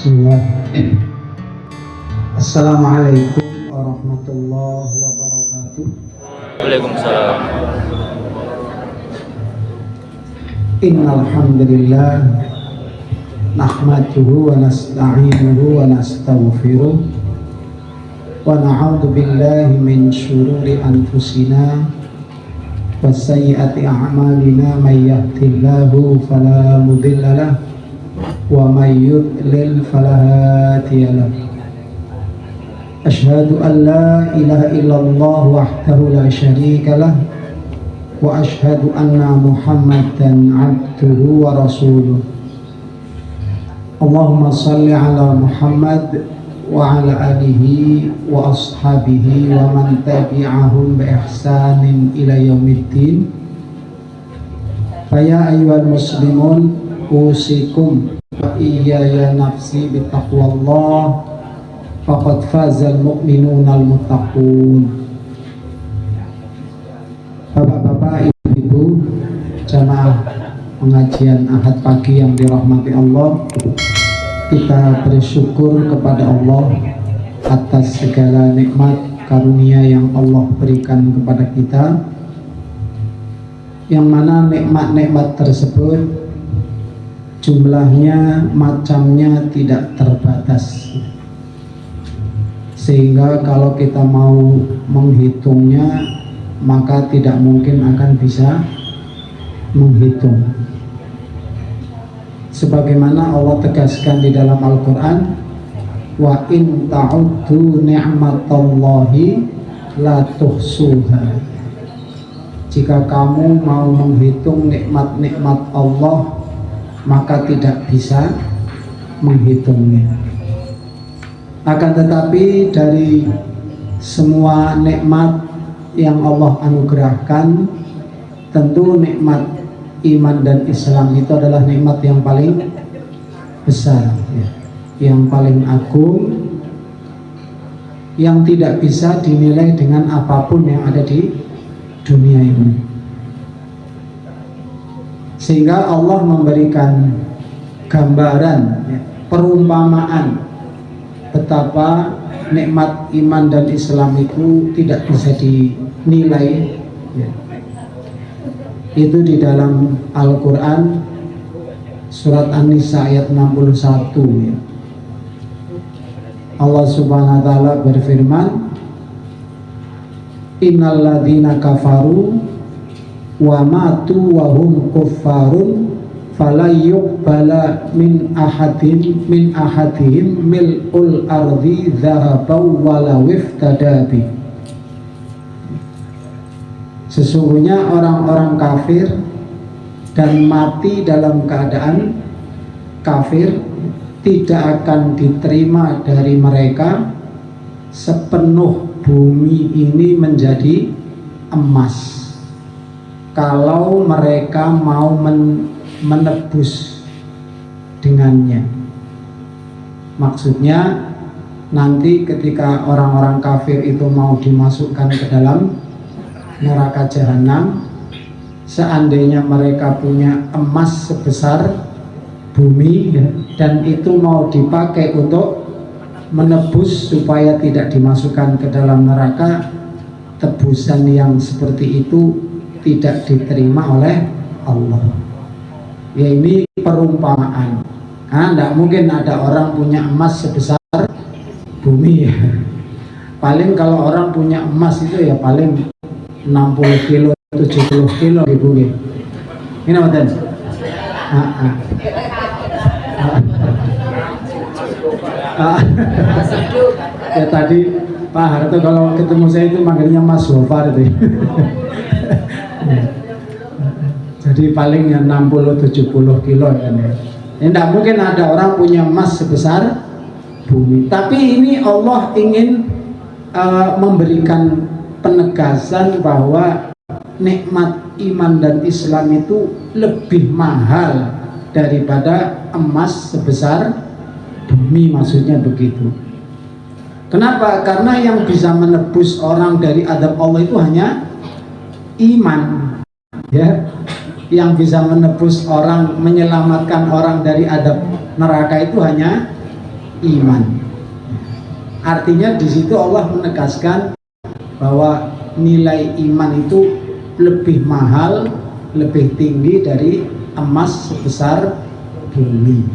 Bismillah. Assalamualaikum warahmatullahi wabarakatuh. Waalaikumsalam. Innal hamdalillah nahmaduhu wa nasta'inuhu wa nastaghfiruh wa na'udzu billahi min syururi anfusina wa sayyiati a'malina may yahdihillahu fala mudilla lahu wa may yudlil fala hadiya lahu. Asyhadu an la ilaha illallah wahdahu la syarika lah wa asyhadu anna Muhammadan abduhu wa rasuluh. Allahumma salli ala Muhammad wa ala alihi wa ashabihi wa man tabi'ahum bi ihsanin ila yaumiddin. Faya ayyuhal muslimun usikum wa iyaya nafsi bitaqwallah faqad fazal mu'minunal muttaqun. Bapak-bapak, ibu-ibu, jamaah pengajian Ahad pagi yang dirahmati Allah, kita bersyukur kepada Allah atas segala nikmat karunia yang Allah berikan kepada kita, yang mana nikmat-nikmat tersebut jumlahnya, macamnya tidak terbatas, sehingga kalau kita mau menghitungnya maka tidak mungkin akan bisa menghitung. Sebagaimana Allah tegaskan di dalam Al-Quran, wa in ta'uddu ni'matallahi la tuhsuha. Jika kamu mau menghitung nikmat-nikmat Allah, maka tidak bisa menghitungnya. Akan tetapi dari semua nikmat yang Allah anugerahkan, tentu nikmat iman dan Islam itu adalah nikmat yang paling besar, yang paling agung, yang tidak bisa dinilai dengan apapun yang ada di dunia ini. Sehingga Allah memberikan gambaran, perumpamaan betapa nikmat iman dan Islam itu tidak bisa dinilai. Itu di dalam Al-Quran surat An-Nisa ayat 61. Allah subhanahu wa ta'ala berfirman, innal ladzina kafaru wa matu wa hum kuffarun fala yuqbala min ahadihim mil'ul ardi dhahaban walau iftada bi. Sesungguhnya orang-orang kafir dan mati dalam keadaan kafir tidak akan diterima dari mereka sepenuh bumi ini menjadi emas kalau mereka mau menebus dengannya. Maksudnya nanti ketika orang-orang kafir itu mau dimasukkan ke dalam neraka jahanam, seandainya mereka punya emas sebesar bumi dan itu mau dipakai untuk menebus supaya tidak dimasukkan ke dalam neraka, tebusan yang seperti itu tidak diterima oleh Allah. Ya, ini perumpamaan. Tidak mungkin ada orang punya emas sebesar bumi. Paling kalau orang punya emas itu ya paling 60 kilo, 70 kilo ibu. Ini apa tadi? Ya tadi Pak Harto kalau ketemu saya itu manggilnya Mas Gofar itu. Jadi paling ya 60-70 kilo kan ya. Tidak mungkin ada orang punya emas sebesar bumi. Tapi ini Allah ingin memberikan penegasan bahwa nikmat iman dan Islam itu lebih mahal daripada emas sebesar bumi, maksudnya begitu. Kenapa? Karena yang bisa menebus orang dari azab Allah itu hanya iman, ya. Yang bisa menebus orang, menyelamatkan orang dari azab neraka itu hanya iman. Artinya di situ Allah menegaskan bahwa nilai iman itu lebih mahal, lebih tinggi dari emas sebesar bumi.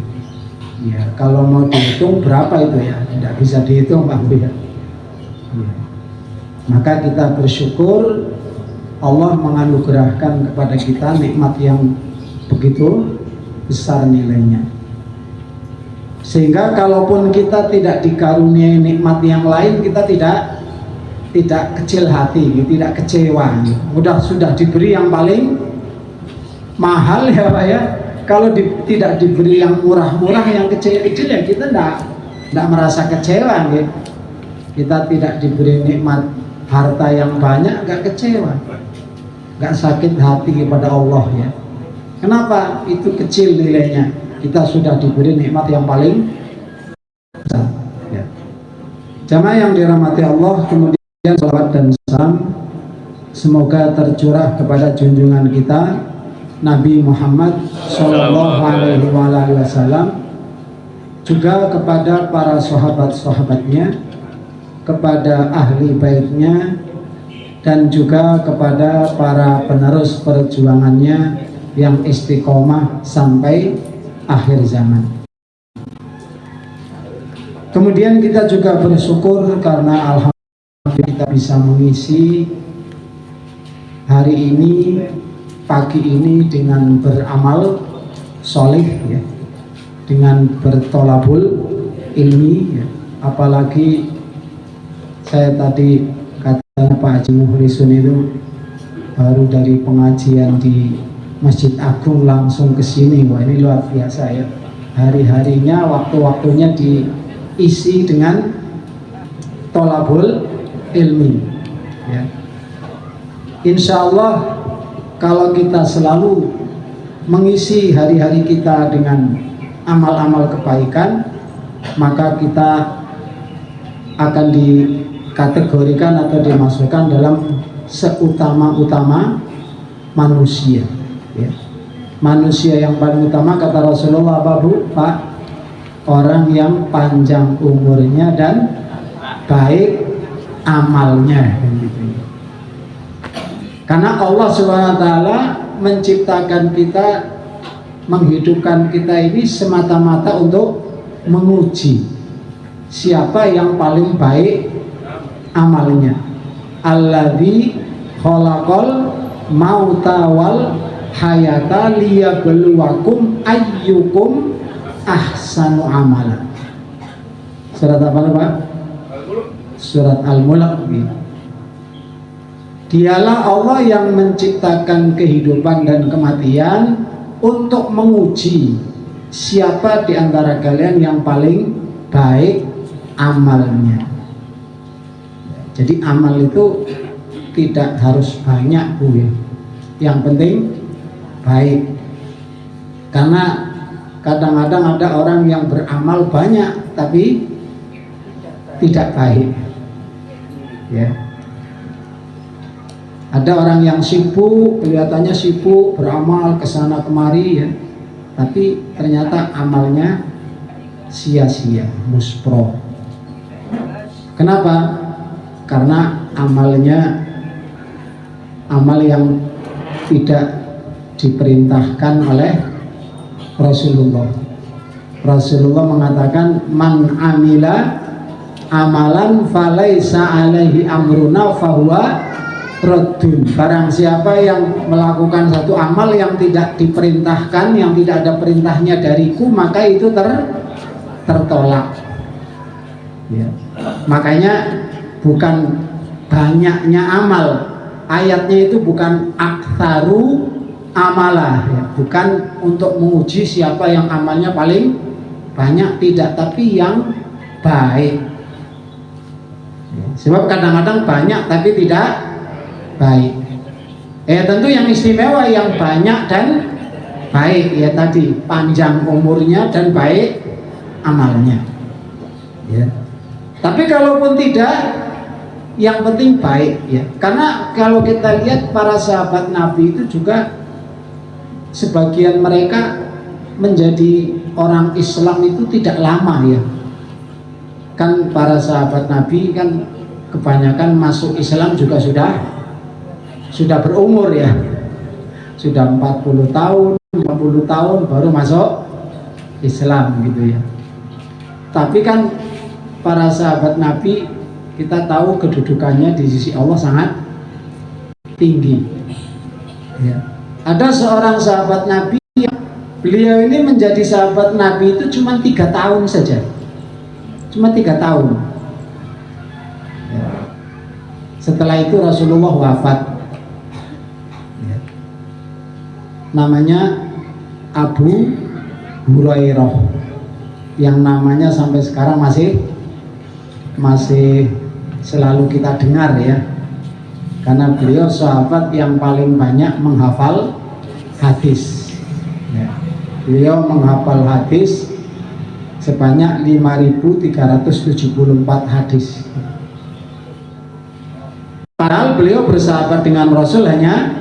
Ya, kalau mau dihitung berapa itu ya? Tidak bisa dihitung, Pak Bu ya. Maka kita bersyukur Allah menganugerahkan kepada kita nikmat yang begitu besar nilainya. Sehingga kalaupun kita tidak dikaruniai nikmat yang lain, kita tidak kecil hati, tidak kecewa. Sudah diberi yang paling mahal ya Pak ya. Kalau tidak diberi yang murah-murah, yang kecil-kecil ya kita tidak merasa kecewa. Gitu. Kita tidak diberi nikmat harta yang banyak, nggak kecewa, nggak sakit hati kepada Allah ya. Kenapa? Itu kecil nilainya. Kita sudah diberi nikmat yang paling besar. Ya. Jamaah yang dirahmati Allah, kemudian salawat dan salam semoga tercurah kepada junjungan kita Nabi Muhammad Sallallahu Alaihi Wasallam, juga kepada para sahabat-sahabatnya, kepada ahli baitnya, dan juga kepada para penerus perjuangannya yang istiqomah sampai akhir zaman. Kemudian kita juga bersyukur karena alhamdulillah kita bisa mengisi hari ini, pagi ini dengan beramal solih ya, dengan bertolabul ilmi ya. Apalagi saya tadi kata Pak Haji Muhlisun itu baru dari pengajian di Masjid Agung langsung ke sini. Wah, ini luar biasa ya. Hari-harinya, waktu-waktunya diisi dengan tolabul ilmi ya. Insya Allah kalau kita selalu mengisi hari-hari kita dengan amal-amal kebaikan, maka kita akan dikategorikan atau dimasukkan dalam seutama-utama manusia ya. Manusia yang paling utama kata Rasulullah apa Bu? Pak, orang yang panjang umurnya dan baik amalnya gitu. Karena Allah SWT menciptakan kita, menghidupkan kita ini semata-mata untuk menguji siapa yang paling baik amalnya. Alladzi khalaqal mauta wal hayata liyabluwakum ayyukum ahsanu amala. Surat apa Pak? Surat Al-Mulk. Dialah Allah yang menciptakan kehidupan dan kematian untuk menguji siapa di antara kalian yang paling baik amalnya. Jadi amal itu tidak harus banyak Bu ya. Yang penting baik. Karena kadang-kadang ada orang yang beramal banyak tapi tidak baik. Ya. Ada orang yang sibuk, kelihatannya sibuk beramal kesana kemari ya, tapi ternyata amalnya sia-sia, muspro. Kenapa? Karena amalnya amal yang tidak diperintahkan oleh Rasulullah. Rasulullah mengatakan man amila amalan falaisa alaihi amruna fahuwa raddun. Barang siapa yang melakukan satu amal yang tidak diperintahkan, yang tidak ada perintahnya dariku, maka itu tertolak ya. Makanya bukan banyaknya amal, ayatnya itu bukan aktsaru amalah ya. Bukan untuk menguji siapa yang amalnya paling banyak, tidak, tapi yang baik ya. Sebab kadang-kadang banyak tapi tidak baik. Tentu yang istimewa yang banyak dan baik ya, tadi panjang umurnya dan baik amalnya ya. Tapi kalaupun tidak, yang penting baik ya. Karena kalau kita lihat para sahabat Nabi itu juga sebagian mereka menjadi orang Islam itu tidak lama ya. Kan para sahabat Nabi kan kebanyakan masuk Islam juga sudah berumur ya, sudah 40 tahun 50 tahun baru masuk Islam gitu ya. Tapi kan para sahabat Nabi kita tahu kedudukannya di sisi Allah sangat tinggi ya. Ada seorang sahabat Nabi yang beliau ini menjadi sahabat Nabi itu cuma 3 tahun saja, cuma 3 tahun ya. Setelah itu Rasulullah wafat ya. Namanya Abu Hurairah, yang namanya sampai sekarang masih selalu kita dengar ya, karena beliau sahabat yang paling banyak menghafal hadis ya. Beliau menghafal hadis sebanyak 5.374 hadis. Padahal beliau bersahabat dengan Rasul hanya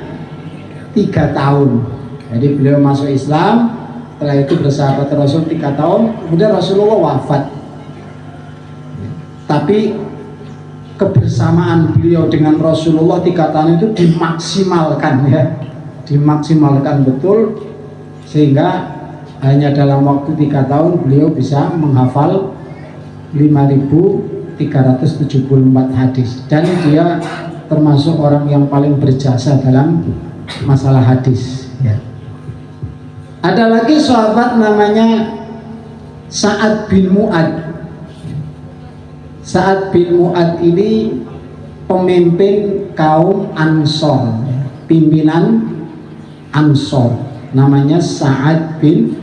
3 tahun. Jadi beliau masuk Islam, setelah itu bersahabat Rasul 3 tahun, kemudian Rasulullah wafat. Tapi kebersamaan beliau dengan Rasulullah 3 tahun itu dimaksimalkan ya, dimaksimalkan betul, sehingga hanya dalam waktu 3 tahun beliau bisa menghafal 5.374 hadis, dan dia termasuk orang yang paling berjasa dalam masalah hadis ya. Ada lagi sahabat namanya Sa'ad bin Mu'ad. Sa'ad bin Mu'ad ini pemimpin kaum Ansor, pimpinan Ansor, namanya Sa'ad bin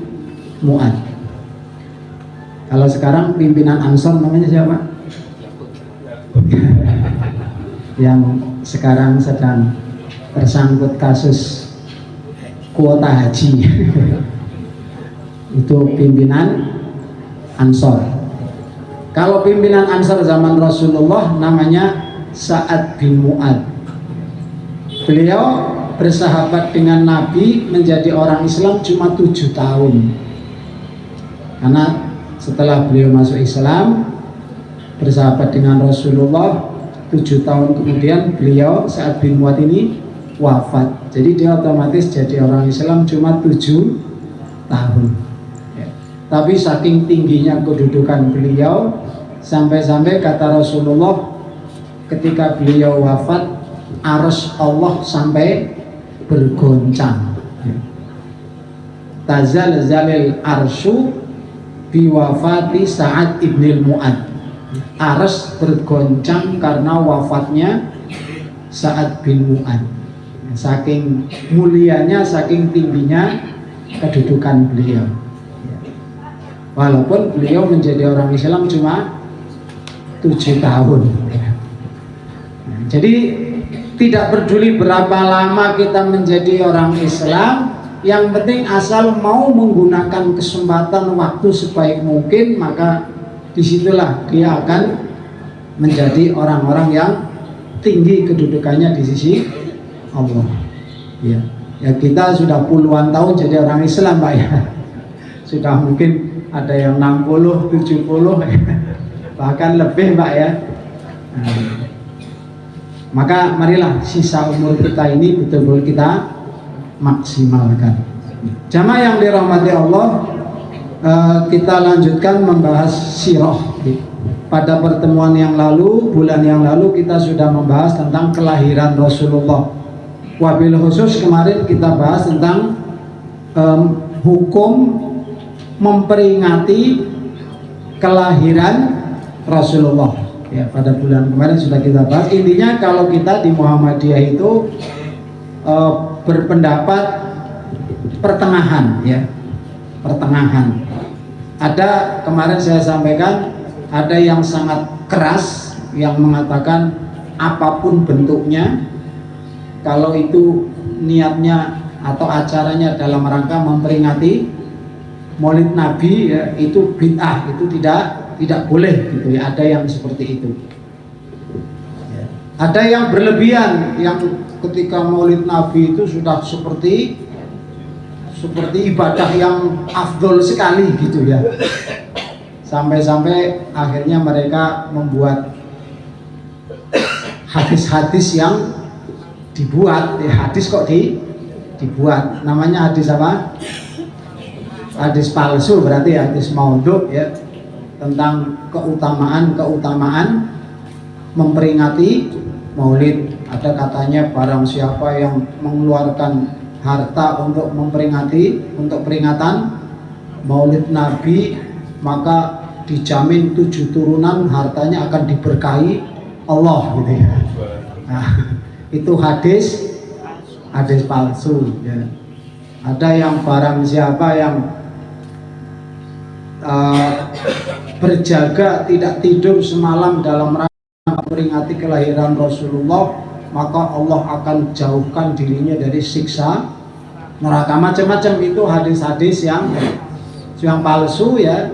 Mu'ad. Kalau sekarang pimpinan Ansor namanya siapa? Yang sekarang sedang tersangkut kasus kuota haji itu pimpinan Ansor. Kalau pimpinan Ansor zaman Rasulullah namanya Sa'ad bin Mu'ad. Beliau bersahabat dengan Nabi menjadi orang Islam cuma 7 tahun, karena setelah beliau masuk Islam bersahabat dengan Rasulullah 7 tahun kemudian beliau Sa'ad bin Mu'ad ini wafat. Jadi dia otomatis jadi orang Islam cuma 7 tahun ya. Tapi saking tingginya kedudukan beliau, sampai-sampai kata Rasulullah ketika beliau wafat, arsy Allah sampai bergoncang ya. Tazalzalil arsyu biwafati Sa'ad ibn Mu'ad. Arsy bergoncang karena wafatnya Sa'ad bin Mu'ad. Saking mulianya, saking tingginya kedudukan beliau. Walaupun beliau menjadi orang Islam cuma 7 tahun. Jadi tidak peduli berapa lama kita menjadi orang Islam, yang penting asal mau menggunakan kesempatan waktu sebaik mungkin, maka disitulah dia akan menjadi orang-orang yang tinggi kedudukannya di sisi Allah ya. Ya kita sudah puluhan tahun jadi orang Islam Pak ya, sudah mungkin ada yang 60, 70 bahkan lebih Pak ya. Maka marilah sisa umur kita ini betul-betul kita maksimalkan. Jamaah yang dirahmati Allah, kita lanjutkan membahas sirah. Pada pertemuan yang lalu, bulan yang lalu kita sudah membahas tentang kelahiran Rasulullah. Wabil khusus kemarin kita bahas tentang hukum memperingati kelahiran Rasulullah ya. Pada bulan kemarin sudah kita bahas. Intinya kalau kita di Muhammadiyah itu berpendapat pertengahan ya, pertengahan. Ada kemarin saya sampaikan, ada yang sangat keras yang mengatakan apapun bentuknya, kalau itu niatnya atau acaranya dalam rangka memperingati Maulid Nabi ya, itu bid'ah, itu tidak boleh gitu ya. Ada yang seperti itu ya. Ada yang berlebihan, yang ketika Maulid Nabi itu sudah seperti ibadah yang afdol sekali gitu ya, Sampai-sampai akhirnya mereka membuat hadis-hadis yang dibuat, hadis kok dibuat, namanya hadis apa? Hadis palsu, berarti hadis maudhu ya, tentang keutamaan memperingati Maulid. Ada katanya barang siapa yang mengeluarkan harta untuk peringatan Maulid Nabi, maka dijamin 7 turunan hartanya akan diberkahi Allah gitu ya. Nah, itu hadis palsu ya. Ada yang barang siapa yang berjaga tidak tidur semalam dalam rangka memperingati kelahiran Rasulullah, maka Allah akan jauhkan dirinya dari siksa neraka. Macam-macam itu hadis-hadis yang palsu ya,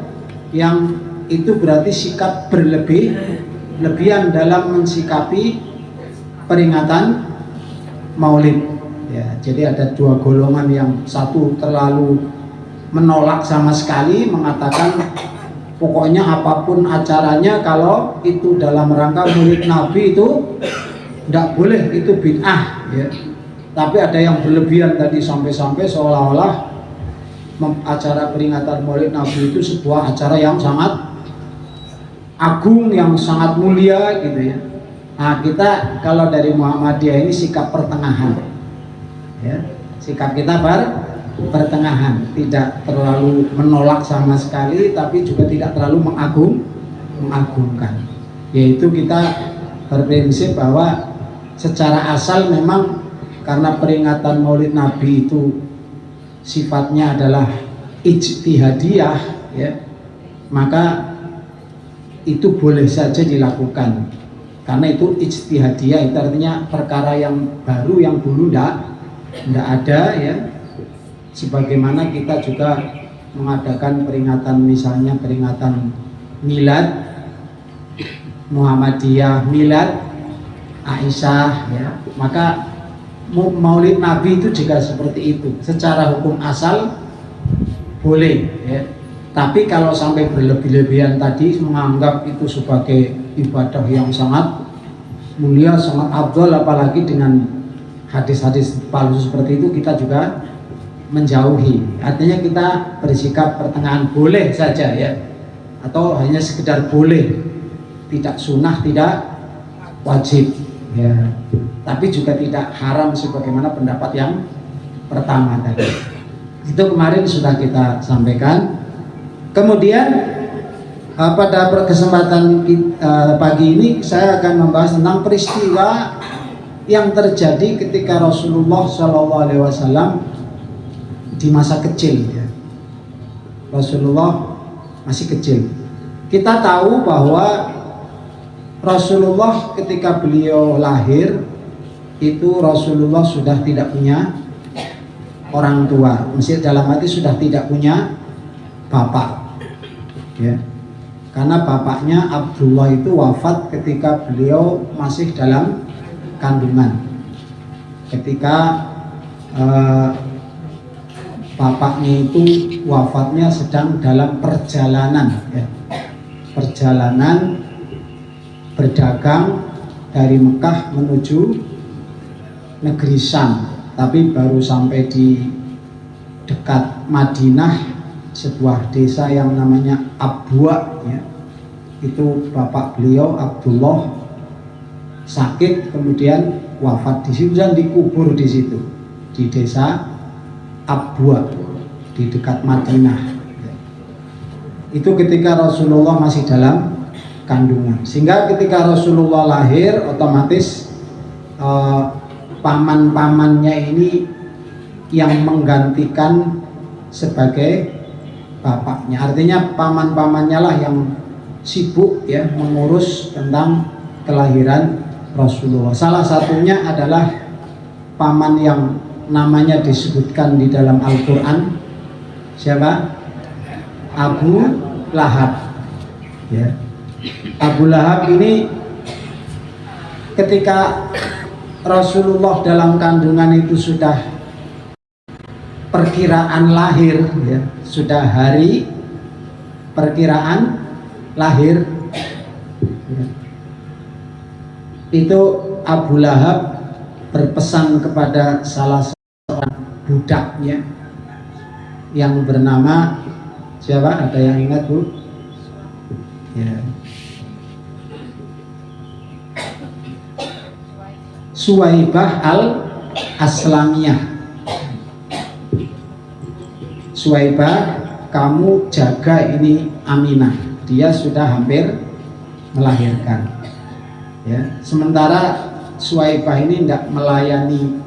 yang itu berarti sikap berlebihan dalam mensikapi peringatan Maulid ya. Jadi ada 2 golongan, yang satu terlalu menolak sama sekali, mengatakan pokoknya apapun acaranya kalau itu dalam rangka Maulid Nabi itu tidak boleh, itu bid'ah ya. Tapi ada yang berlebihan tadi, sampai-sampai seolah-olah acara peringatan Maulid Nabi itu sebuah acara yang sangat agung, yang sangat mulia gitu ya. Nah, kita kalau dari Muhammadiyah ini sikap pertengahan ya. Sikap kita pertengahan, tidak terlalu menolak sama sekali, tapi juga tidak terlalu mengagungkan. Yaitu kita berprinsip bahwa secara asal memang karena peringatan Maulid Nabi itu sifatnya adalah ijtihadiyah ya, maka itu boleh saja dilakukan. Karena itu ijtihadiyah, itu artinya perkara yang baru yang dulu tidak ada ya. Sebagaimana kita juga mengadakan peringatan, misalnya peringatan milad Muhammadiyah, milad Aisyah ya, maka Maulid Nabi itu juga seperti itu. Secara hukum asal boleh ya. Tapi kalau sampai berlebih-lebihan tadi, menganggap itu sebagai ibadah yang sangat mulia, sangat afdal, apalagi dengan hadis-hadis palsu seperti itu, kita juga menjauhi. Artinya kita bersikap pertengahan, boleh saja ya, atau hanya sekedar boleh, tidak sunnah, tidak wajib ya, tapi juga tidak haram sebagaimana pendapat yang pertama tadi. Itu kemarin sudah kita sampaikan. Kemudian pada kesempatan pagi ini saya akan membahas tentang peristiwa yang terjadi ketika Rasulullah SAW di masa kecil ya. Rasulullah masih kecil. Kita tahu bahwa Rasulullah ketika beliau lahir itu Rasulullah sudah tidak punya orang tua, mesti dalam arti sudah tidak punya bapak ya. Karena bapaknya Abdullah itu wafat ketika beliau masih dalam kandungan. Ketika bapaknya itu wafatnya sedang dalam perjalanan ya. Perjalanan berdagang dari Mekah menuju negeri Syam, tapi baru sampai di dekat Madinah, sebuah desa yang namanya Abwa ya. Itu bapak beliau Abdullah sakit, kemudian wafat di situ dan dikubur di situ, di desa Abwa di dekat Madinah. Itu ketika Rasulullah masih dalam kandungan, sehingga ketika Rasulullah lahir otomatis paman-pamannya ini yang menggantikan sebagai bapaknya. Artinya paman-pamannya lah yang sibuk ya mengurus tentang kelahiran Rasulullah. Salah satunya adalah paman yang namanya disebutkan di dalam Al-Quran. Siapa? Abu Lahab ya. Abu Lahab ini ketika Rasulullah dalam kandungan itu sudah perkiraan lahir ya, sudah hari perkiraan lahir. Itu Abu Lahab berpesan kepada salah seorang budaknya yang bernama siapa? Ada yang ingat, Bu? Ya. Suwaibah al-Aslamiyah. Suwaibah, kamu jaga ini Aminah, dia sudah hampir melahirkan. Ya, sementara Suwaibah ini tidak melayani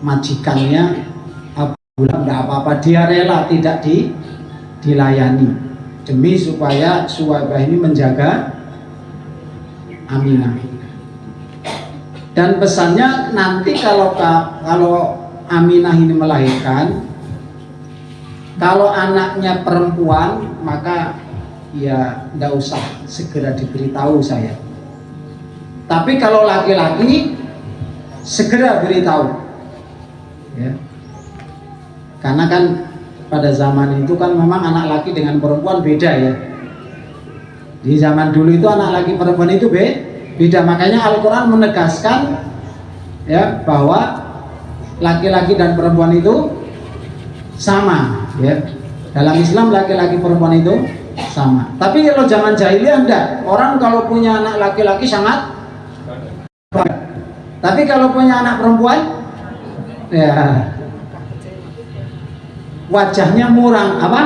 majikannya Abu Lahab, tidak apa-apa, dia rela tidak dilayani demi supaya Suwaibah ini menjaga Aminah. Dan pesannya nanti kalau Aminah ini melahirkan, kalau anaknya perempuan maka ya tidak usah segera diberitahu saya. Tapi kalau laki-laki segera beritahu, ya. Karena kan pada zaman itu kan memang anak laki dengan perempuan beda ya. Di zaman dulu itu anak laki perempuan itu beda. Makanya Al-Quran menegaskan ya bahwa laki-laki dan perempuan itu sama ya. Dalam Islam laki-laki perempuan itu sama. Tapi kalau zaman jahiliyah enggak. Orang kalau punya anak laki-laki sangat, tapi kalau punya anak perempuan ya wajahnya muram, apa?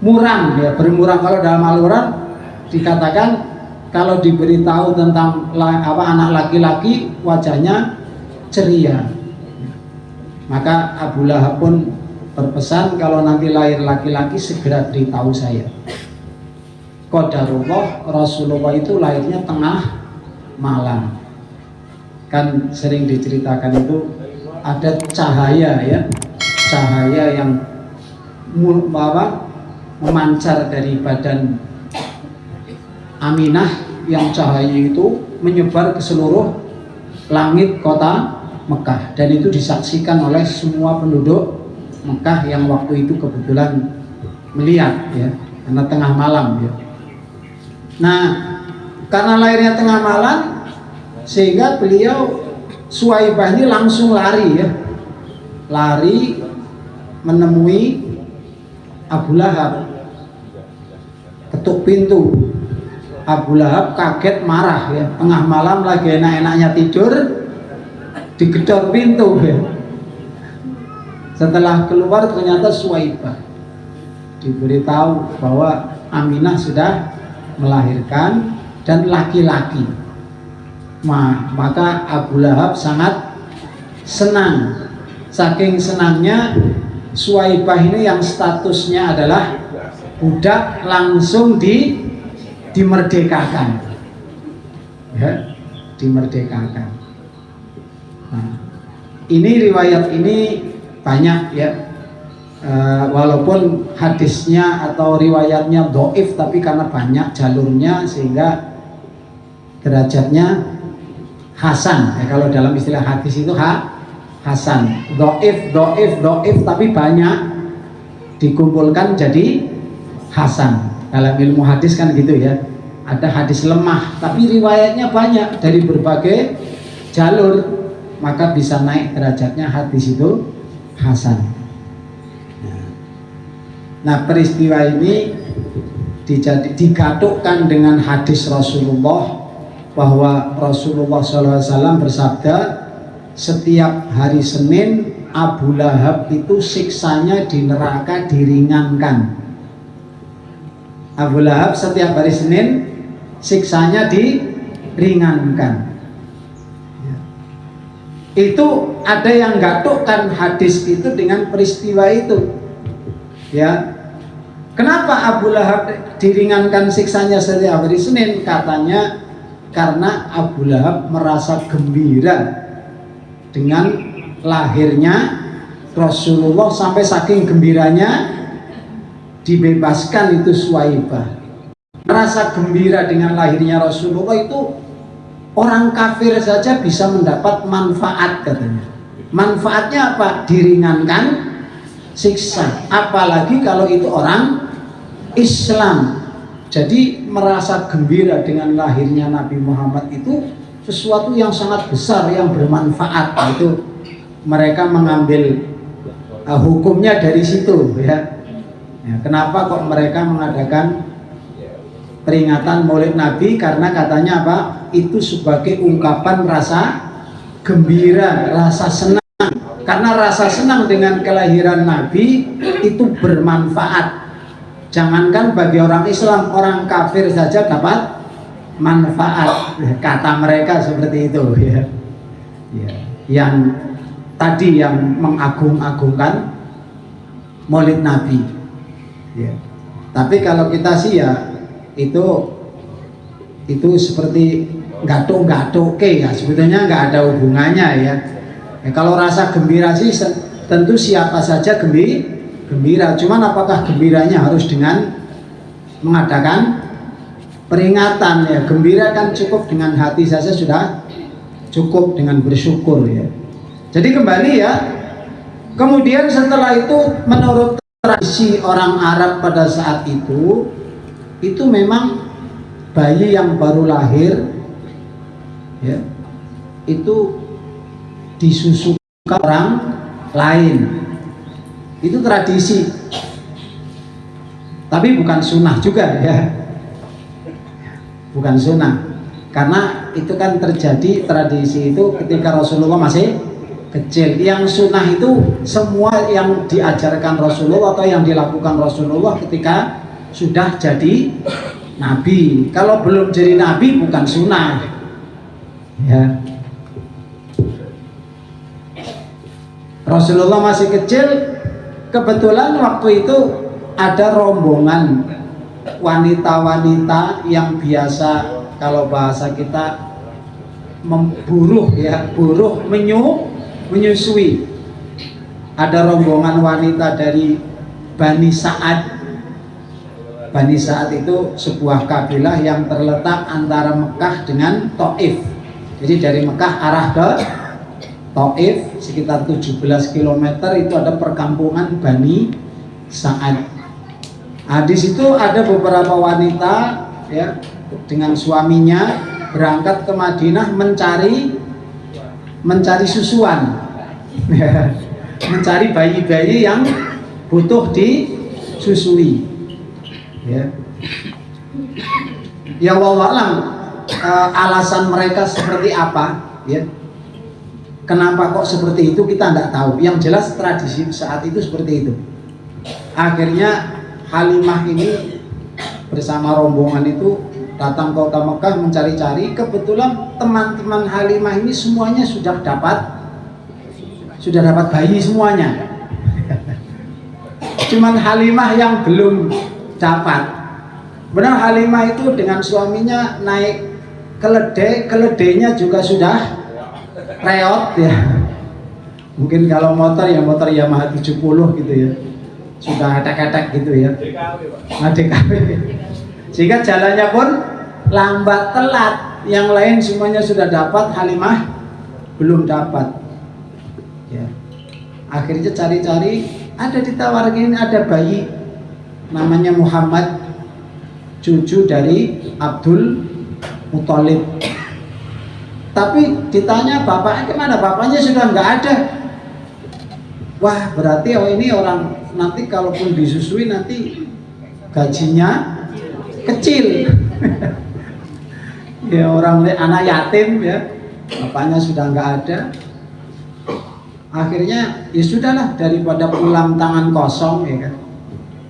Muram ya, bermuram. Kalau dalam Al-Quran dikatakan kalau diberitahu tentang anak laki-laki wajahnya ceria. Maka Abu Lahab pun berpesan kalau nanti lahir laki-laki segera beritahu saya. Qadarullah, Rasulullah itu lahirnya tengah malam. Kan sering diceritakan itu ada cahaya ya, cahaya yang memancar dari badan Aminah, yang cahaya itu menyebar ke seluruh langit kota Mekah, dan itu disaksikan oleh semua penduduk Mekah yang waktu itu kebetulan melihat ya, karena tengah malam ya. Nah, karena lahirnya tengah malam sehingga beliau Suwaibah ini langsung lari ya, lari menemui Abu Lahab, ketuk pintu. Abu Lahab kaget, marah ya, tengah malam lagi enak-enaknya tidur digedor pintu ya. Setelah keluar ternyata Suwaibah, diberitahu bahwa Aminah sudah melahirkan dan laki-laki. Maka Abu Lahab sangat senang. Saking senangnya Suwaibah ini yang statusnya adalah budak langsung dimerdekakan ya, dimerdekakan. Nah, ini riwayat ini banyak ya, walaupun hadisnya atau riwayatnya dhaif, tapi karena banyak jalurnya sehingga derajatnya hasan ya. Kalau dalam istilah hadis itu hasan, dhaif tapi banyak dikumpulkan jadi hasan. Dalam ilmu hadis kan gitu ya, ada hadis lemah tapi riwayatnya banyak dari berbagai jalur, maka bisa naik derajatnya hadis itu hasan. Nah, peristiwa ini digatukkan dengan hadis Rasulullah, bahwa Rasulullah SAW bersabda, setiap hari Senin Abu Lahab itu siksanya di neraka diringankan. Abu Lahab setiap hari Senin siksanya diringankan. Itu ada yang gatukkan hadis itu dengan peristiwa itu ya. Kenapa Abu Lahab diringankan siksanya setiap hari Senin? Katanya karena Abu Lahab merasa gembira dengan lahirnya Rasulullah, sampai saking gembiranya dibebaskan itu Suwaibah. Merasa gembira dengan lahirnya Rasulullah itu orang kafir saja bisa mendapat manfaat katanya. Manfaatnya apa? Diringankan siksa. Apalagi kalau itu orang Islam. Jadi merasa gembira dengan lahirnya Nabi Muhammad itu sesuatu yang sangat besar yang bermanfaat. Itu mereka mengambil hukumnya dari situ ya. Kenapa kok mereka mengadakan peringatan Maulid Nabi? Karena katanya apa? Itu sebagai ungkapan rasa gembira, rasa senang. Karena rasa senang dengan kelahiran Nabi itu bermanfaat. Jangankan bagi orang Islam, orang kafir saja dapat manfaat. Kata mereka seperti itu ya. Yang tadi yang mengagung-agungkan Maulid Nabi. Ya. Tapi kalau kita sih ya itu seperti gatuk-gatuk ya, sebetulnya nggak ada hubungannya ya. Kalau rasa gembira sih tentu siapa saja gembira. Cuman apakah gembiranya harus dengan mengadakan peringatan ya? Gembira kan cukup dengan hati saja sudah cukup, dengan bersyukur ya. Jadi kembali ya. Kemudian setelah itu menurut tradisi orang Arab pada saat itu memang bayi yang baru lahir ya, itu disusukan orang lain. Itu tradisi, tapi bukan sunnah juga ya, bukan sunnah. Karena itu kan terjadi tradisi itu ketika Rasulullah masih kecil. Yang sunnah itu semua yang diajarkan Rasulullah atau yang dilakukan Rasulullah ketika sudah jadi Nabi. Kalau belum jadi Nabi bukan sunnah ya. Rasulullah masih kecil, kebetulan waktu itu ada rombongan wanita-wanita yang biasa kalau bahasa kita memburuh ya, menyusui. Ada rombongan wanita dari Bani Sa'ad. Bani Sa'ad itu sebuah kabilah yang terletak antara Mekah dengan Taif. Jadi dari Mekah arah ke Taif sekitar 17 km itu ada perkampungan Bani Sa'ad. Di situ ada beberapa wanita ya dengan suaminya berangkat ke Madinah mencari susuan. Mencari bayi-bayi yang butuh disusui. Ya wallahualam alasan mereka seperti apa ya. Kenapa kok seperti itu kita tidak tahu. Yang jelas tradisi saat itu seperti itu. Akhirnya Halimah ini bersama rombongan itu datang ke kota Mekah mencari-cari. Kebetulan teman-teman Halimah ini semuanya sudah dapat bayi semuanya. Cuman Halimah yang belum dapat. Benar, Halimah itu dengan suaminya naik keledai, keledainya juga sudah reot ya. Mungkin kalau motor ya motor Yamaha 70 gitu ya. Sudah atak-atak gitu ya. DKW. Sehingga jalannya pun lambat telat. Yang lain semuanya sudah dapat, Halimah belum dapat. Ya. Akhirnya cari-cari, ada ditawarkan ada bayi namanya Muhammad, cucu dari Abdul Muthalib. Tapi ditanya bapaknya kemana? Bapaknya sudah nggak ada. Wah, berarti ini orang nanti kalaupun disusui nanti gajinya kecil. Ya orang anak yatim ya, bapaknya sudah nggak ada. Akhirnya ya sudahlah, daripada pulang tangan kosong ya kan,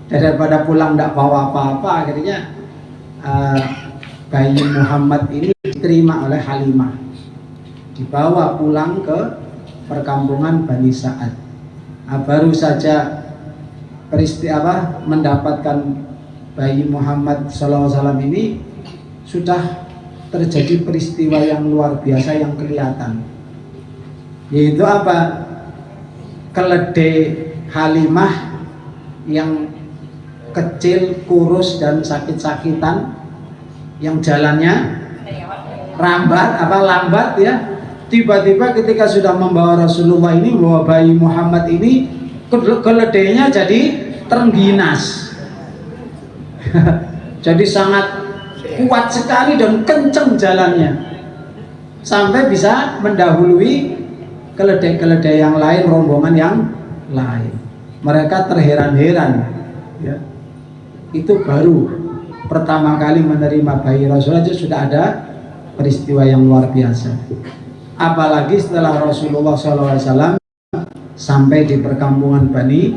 daripada pulang nggak bawa apa-apa, akhirnya bayi Muhammad ini diterima oleh Halimah, dibawa pulang ke perkampungan Bani Sa'ad. Baru saja mendapatkan bayi Muhammad SAW ini sudah terjadi peristiwa yang luar biasa yang kelihatan, yaitu apa? Keledai Halimah yang kecil, kurus dan sakit-sakitan, yang jalannya lambat ya. Tiba-tiba ketika sudah membawa Rasulullah ini, membawa bayi Muhammad ini, keledainya jadi terengginas. Jadi sangat kuat sekali dan kenceng jalannya, sampai bisa mendahului keledai-keledai yang lain, rombongan yang lain. Mereka terheran-heran, ya. Itu baru pertama kali menerima bayi Rasul aja sudah ada peristiwa yang luar biasa. Apalagi setelah Rasulullah SAW sampai di perkampungan Bani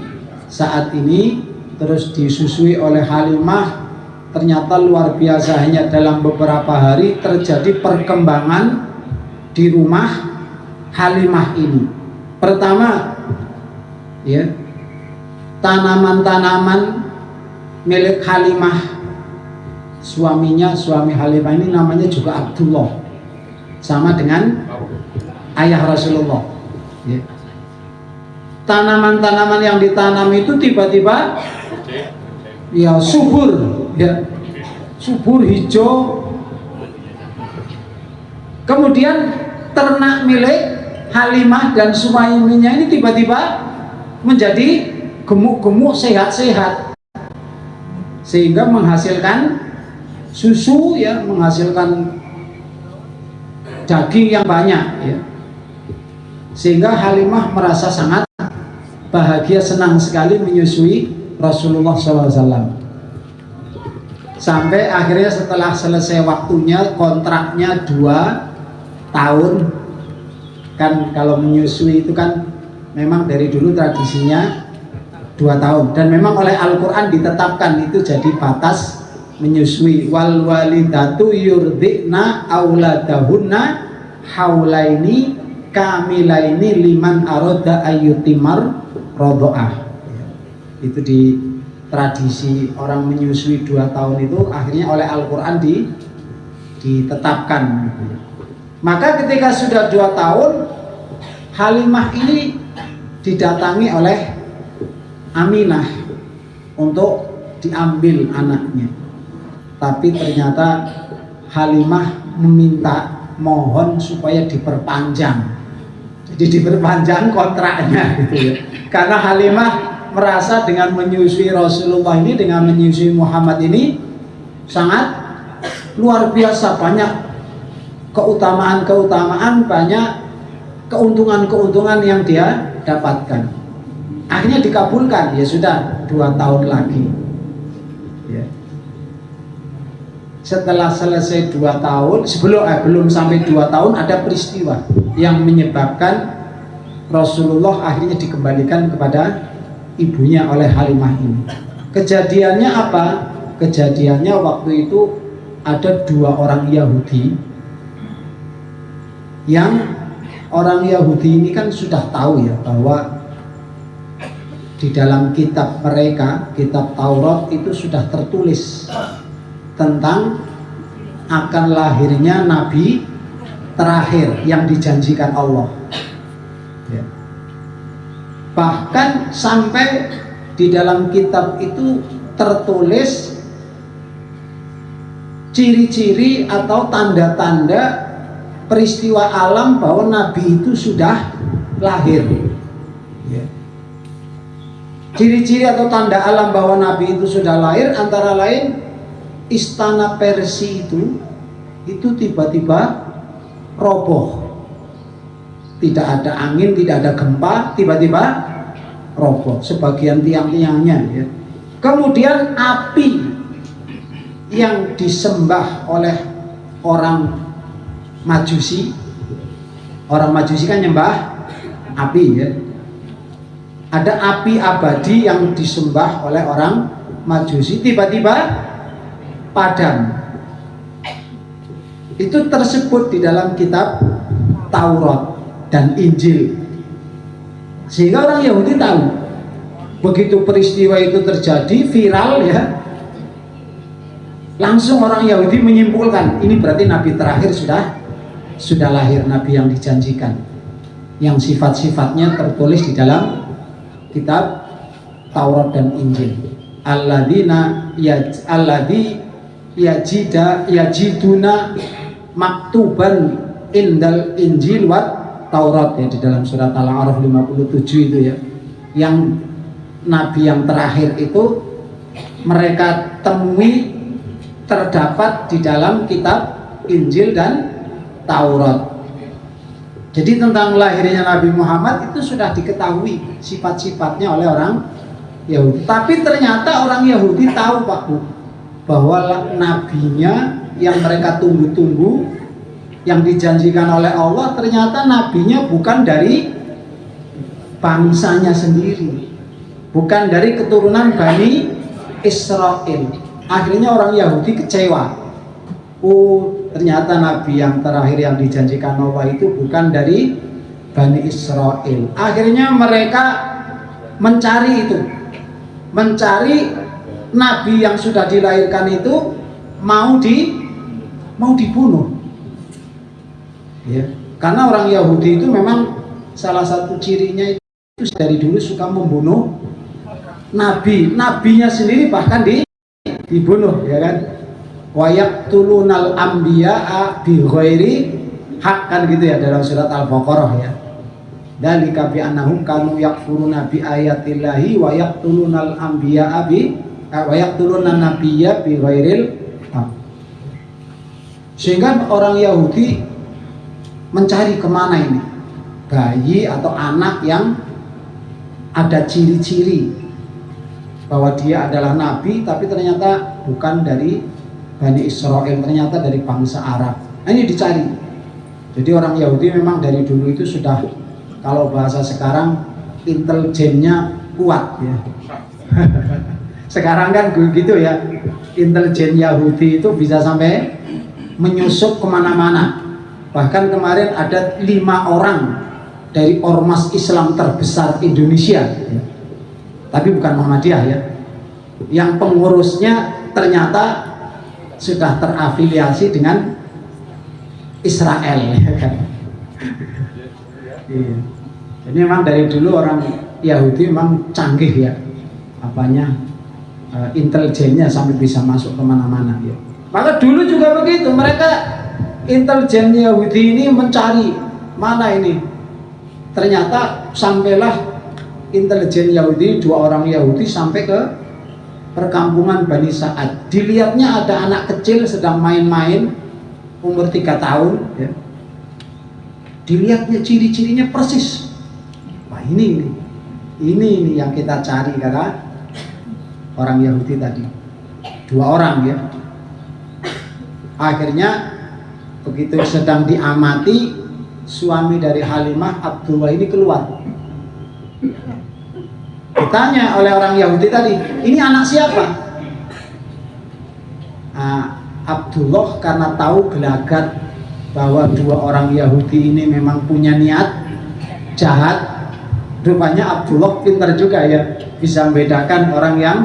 saat ini, terus disusui oleh Halimah. Ternyata luar biasa, hanya dalam beberapa hari terjadi perkembangan di rumah Halimah ini. Pertama, ya, tanaman-tanaman milik Halimah, suami Halimah ini namanya juga Abdullah, sama dengan ayah Rasulullah, ya. Tanaman-tanaman yang ditanam itu tiba-tiba ya subur, ya, subur hijau. Kemudian ternak milik Halimah dan Sumaiminya ini tiba-tiba menjadi gemuk-gemuk, sehat-sehat, sehingga menghasilkan susu, ya, menghasilkan daging yang banyak, ya. Sehingga Halimah merasa sangat bahagia, senang sekali menyusui Rasulullah SAW. Sampai akhirnya setelah selesai waktunya, kontraknya 2 tahun. Kan kalau menyusui itu kan memang dari dulu tradisinya 2 tahun. Dan memang oleh Al-Quran ditetapkan itu jadi batas menyusui. Wal walidatu yurdi'na auladahunna haulaini kamilaini liman aroda ayyutimar rodo'ah. Itu di tradisi orang menyusui 2 tahun itu akhirnya oleh Al-Quran ditetapkan. Maka ketika sudah 2 tahun, Halimah ini didatangi oleh Aminah untuk diambil anaknya. Tapi ternyata Halimah meminta, mohon supaya diperpanjang. Jadi diperpanjang kontraknya, gitu ya. Karena Halimah merasa dengan menyusui Rasulullah ini, dengan menyusui Muhammad ini sangat luar biasa, banyak keutamaan-keutamaan, banyak keuntungan-keuntungan yang dia dapatkan. Akhirnya dikabulkan, ya sudah 2 tahun lagi, ya. Setelah selesai 2 tahun, belum sampai 2 tahun ada peristiwa yang menyebabkan Rasulullah akhirnya dikembalikan kepada ibunya oleh Halimah ini. Kejadiannya apa? Kejadiannya waktu itu ada 2 orang Yahudi, yang orang Yahudi ini kan sudah tahu, ya, bahwa di dalam kitab mereka, kitab Taurat itu sudah tertulis tentang akan lahirnya nabi terakhir yang dijanjikan Allah, ya. Bahkan sampai di dalam kitab itu tertulis ciri-ciri atau tanda-tanda peristiwa alam bahwa nabi itu sudah lahir, ya. Ciri-ciri atau tanda alam bahwa nabi itu sudah lahir antara lain istana Persia itu tiba-tiba roboh. Tidak ada angin, tidak ada gempa, tiba-tiba roboh sebagian tiang-tiangnya, ya. Kemudian api yang disembah oleh orang Majusi kan nyembah api, ya. Ada api abadi yang disembah oleh orang Majusi, tiba-tiba padam. Itu tersebut di dalam kitab Taurat dan Injil, sehingga orang Yahudi tahu. Begitu peristiwa itu terjadi viral, ya, langsung orang Yahudi menyimpulkan ini berarti nabi terakhir sudah lahir, nabi yang dijanjikan, yang sifat-sifatnya tertulis di dalam kitab Taurat dan Injil. Alladzina yajiduna maktuban indal Injil wat Taurat, ya, di dalam surat Al-A'raf 57 itu, ya. Yang nabi yang terakhir itu mereka temui terdapat di dalam kitab Injil dan Taurat. Jadi tentang lahirnya Nabi Muhammad itu sudah diketahui sifat-sifatnya oleh orang Yahudi. Tapi ternyata orang Yahudi tahu Pak Bu, bahwa nabinya yang mereka tunggu-tunggu, yang dijanjikan oleh Allah, ternyata nabinya bukan dari bangsanya sendiri, bukan dari keturunan Bani Israel. Akhirnya orang Yahudi kecewa. Oh, ternyata nabi yang terakhir yang dijanjikan Allah itu bukan dari Bani Israel. Akhirnya mereka mencari itu, mencari nabi yang sudah dilahirkan itu mau dibunuh. Ya, karena orang Yahudi itu memang salah satu cirinya itu dari dulu suka membunuh nabinya sendiri, bahkan dibunuh, ya kan? Wa yaqtulunal anbiya'a bi ghairi hak, kan gitu ya dalam surat Al-Baqarah ya. Dzalika bi annahum kanu yakfuruna bi ayatillahi wa yaqtulunal anbiya'a wa yaqtulunan nabiyya bi ghairil haq. Sehingga orang Yahudi mencari kemana ini bayi atau anak yang ada ciri-ciri bahwa dia adalah nabi, tapi ternyata bukan dari Bani Israel, ternyata dari bangsa Arab. Nah, ini dicari. Jadi orang Yahudi memang dari dulu itu sudah, kalau bahasa sekarang, intelijennya kuat ya. Sekarang kan gitu ya, intelijen Yahudi itu bisa sampai menyusup kemana-mana. Bahkan kemarin ada 5 orang dari ormas Islam terbesar Indonesia, tapi bukan Muhammadiyah ya, yang pengurusnya ternyata sudah terafiliasi dengan Israel, ya kan? Iya. Jadi memang dari dulu orang Yahudi memang canggih ya, intelijennya sampai bisa masuk kemana-mana ya. Maka dulu juga begitu, mereka intelijen Yahudi ini mencari mana ini. Ternyata sampailah intelijen Yahudi, 2 orang Yahudi sampai ke perkampungan Bani Sa'ad. Dilihatnya ada anak kecil sedang main-main, umur 3 tahun ya. Dilihatnya ciri-cirinya persis. Wah, ini yang kita cari, kata orang Yahudi tadi. 2 orang ya. Akhirnya begitu sedang diamati, suami dari Halimah, Abdullah ini keluar. Ditanya oleh orang Yahudi tadi, ini anak siapa? Abdullah karena tahu gelagat bahwa 2 orang Yahudi ini memang punya niat jahat. Rupanya Abdullah pintar juga ya, bisa membedakan orang yang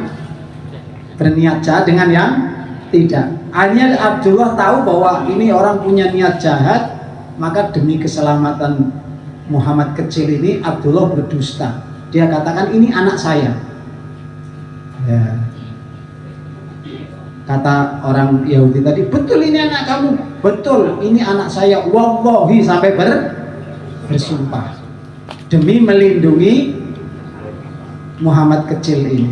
berniat jahat dengan yang tidak. Akhirnya Abdullah tahu bahwa ini orang punya niat jahat, maka demi keselamatan Muhammad kecil ini, Abdullah berdusta. Dia katakan ini anak saya ya. Kata orang Yahudi tadi, betul ini anak kamu? Betul, ini anak saya. Wallahi, sampai bersumpah demi melindungi Muhammad kecil ini.